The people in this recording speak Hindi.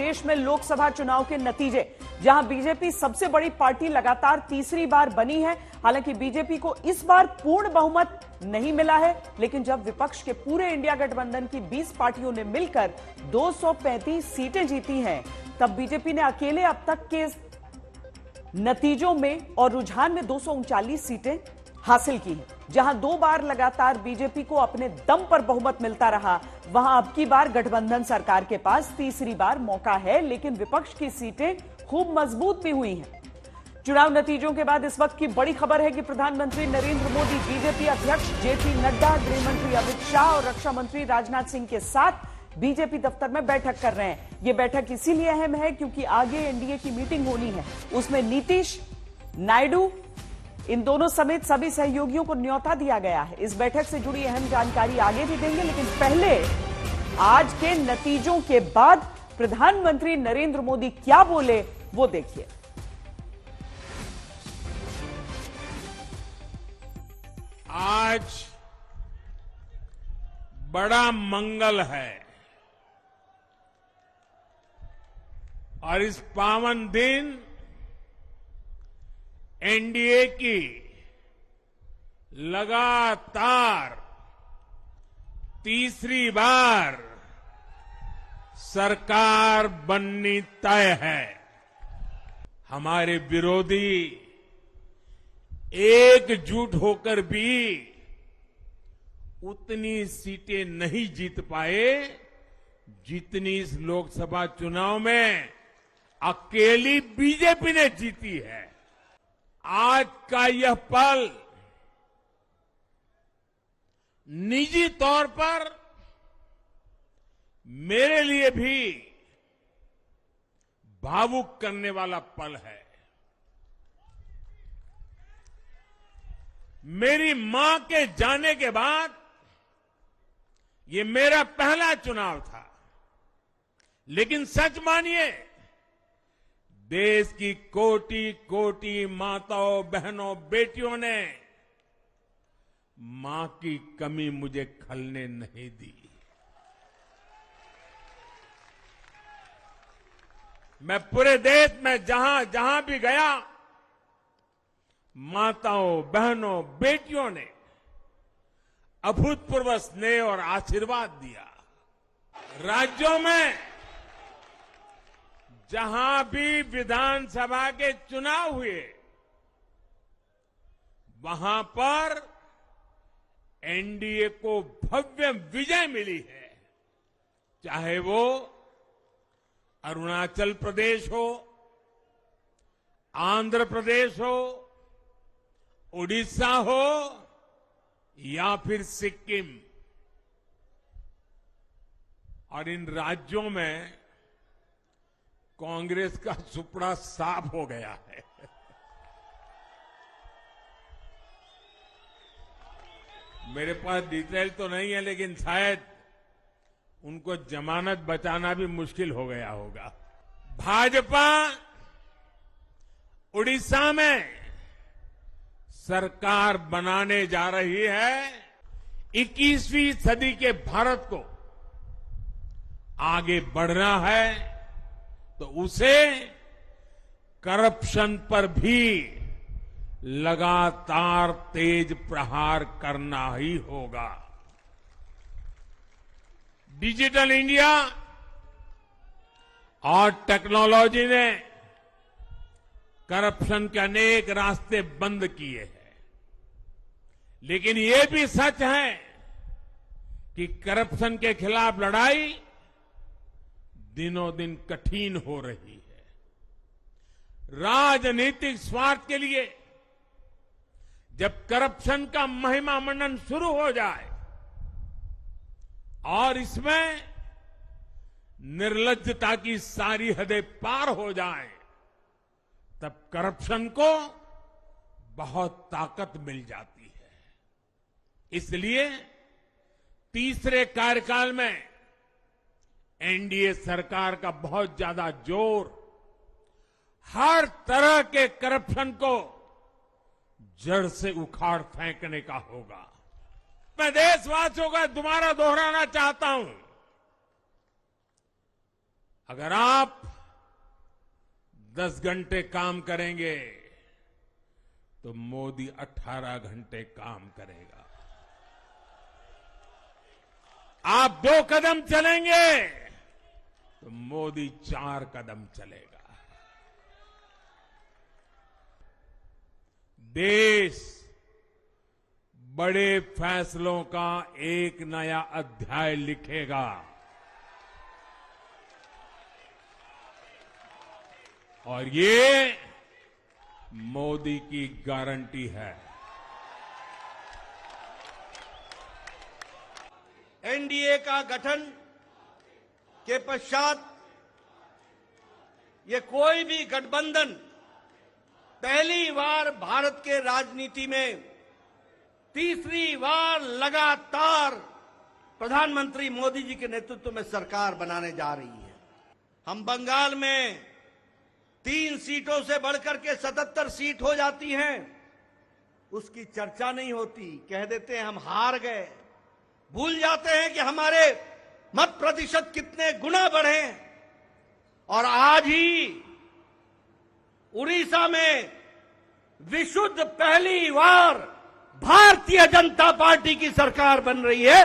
देश में लोकसभा चुनाव के नतीजे, जहां बीजेपी सबसे बड़ी पार्टी लगातार तीसरी बार बनी है। हालांकि बीजेपी को इस बार पूर्ण बहुमत नहीं मिला है, लेकिन जब विपक्ष के पूरे इंडिया गठबंधन की 20 पार्टियों ने मिलकर 235 सीटें जीती हैं, तब बीजेपी ने अकेले अब तक के नतीजों में और रुझान में 239 सीटें हासिल की हैं। जहां 2 बार लगातार बीजेपी को अपने दम पर बहुमत मिलता रहा, वहां अब की बार गठबंधन सरकार के पास तीसरी बार मौका है, लेकिन विपक्ष की सीटें खूब मजबूत भी हुई हैं। चुनाव नतीजों के बाद इस वक्त की बड़ी खबर है कि प्रधानमंत्री नरेंद्र मोदी बीजेपी अध्यक्ष जेपी नड्डा, गृह मंत्री अमित शाह और रक्षा मंत्री राजनाथ सिंह के साथ बीजेपी दफ्तर में बैठक कर रहे हैं। यह बैठक इसीलिए अहम है क्योंकि आगे एनडीए की मीटिंग होनी है। उसमें नीतीश, नायडू, इन दोनों समेत सभी सहयोगियों को न्योता दिया गया है। इस बैठक से जुड़ी अहम जानकारी आगे भी देंगे, लेकिन पहले आज के नतीजों के बाद प्रधानमंत्री नरेंद्र मोदी क्या बोले वो देखिए। आज बड़ा मंगल है और इस पावन दिन एनडीए की लगातार तीसरी बार सरकार बननी तय है। हमारे विरोधी एकजुट होकर भी उतनी सीटें नहीं जीत पाए जितनी इस लोकसभा चुनाव में अकेली बीजेपी ने जीती है। आज का यह पल निजी तौर पर मेरे लिए भी भावुक करने वाला पल है। मेरी मां के जाने के बाद ये मेरा पहला चुनाव था, लेकिन सच मानिए देश की कोटि कोटि माताओं, बहनों, बेटियों ने मां की कमी मुझे खलने नहीं दी। मैं पूरे देश में जहां जहां भी गया, माताओं, बहनों, बेटियों ने अभूतपूर्व स्नेह और आशीर्वाद दिया। राज्यों में जहां भी विधानसभा के चुनाव हुए, वहां पर एनडीए को भव्य विजय मिली है। चाहे वो अरुणाचल प्रदेश हो, आंध्र प्रदेश हो, उड़ीसा हो या फिर सिक्किम। और इन राज्यों में कांग्रेस का सुपड़ा साफ हो गया है। मेरे पास डिटेल तो नहीं है, लेकिन शायद उनको जमानत बचाना भी मुश्किल हो गया होगा। भाजपा उड़ीसा में सरकार बनाने जा रही है। 21वीं सदी के भारत को आगे बढ़ना है तो उसे करप्शन पर भी लगातार तेज प्रहार करना ही होगा। डिजिटल इंडिया और टेक्नोलॉजी ने करप्शन के अनेक रास्ते बंद किए हैं, लेकिन ये भी सच है कि करप्शन के खिलाफ लड़ाई दिनों दिन कठिन हो रही है। राजनीतिक स्वार्थ के लिए जब करप्शन का महिमा मंडन शुरू हो जाए और इसमें निर्लज्जता की सारी हदें पार हो जाए, तब करप्शन को बहुत ताकत मिल जाती है। इसलिए तीसरे कार्यकाल में एनडीए सरकार का बहुत ज्यादा जोर हर तरह के करप्शन को जड़ से उखाड़ फेंकने का होगा। मैं देशवासियों का दोबारा दोहराना चाहता हूं अगर आप 10 घंटे काम करेंगे तो मोदी 18 घंटे काम करेगा। आप 2 कदम चलेंगे तो मोदी 4 कदम चलेगा। देश बड़े फैसलों का एक नया अध्याय लिखेगा और ये मोदी की गारंटी है। एनडीए का गठन के पश्चात ये कोई भी गठबंधन पहली बार भारत के राजनीति में तीसरी बार लगातार प्रधानमंत्री मोदी जी के नेतृत्व में सरकार बनाने जा रही है। हम बंगाल में 3 सीटों से बढ़कर के 77 सीट हो जाती हैं, उसकी चर्चा नहीं होती। कह देते हैं हम हार गए, भूल जाते हैं कि हमारे मत प्रतिशत कितने गुना बढ़े। और आज ही उड़ीसा में विशुद्ध पहली बार भारतीय जनता पार्टी की सरकार बन रही है।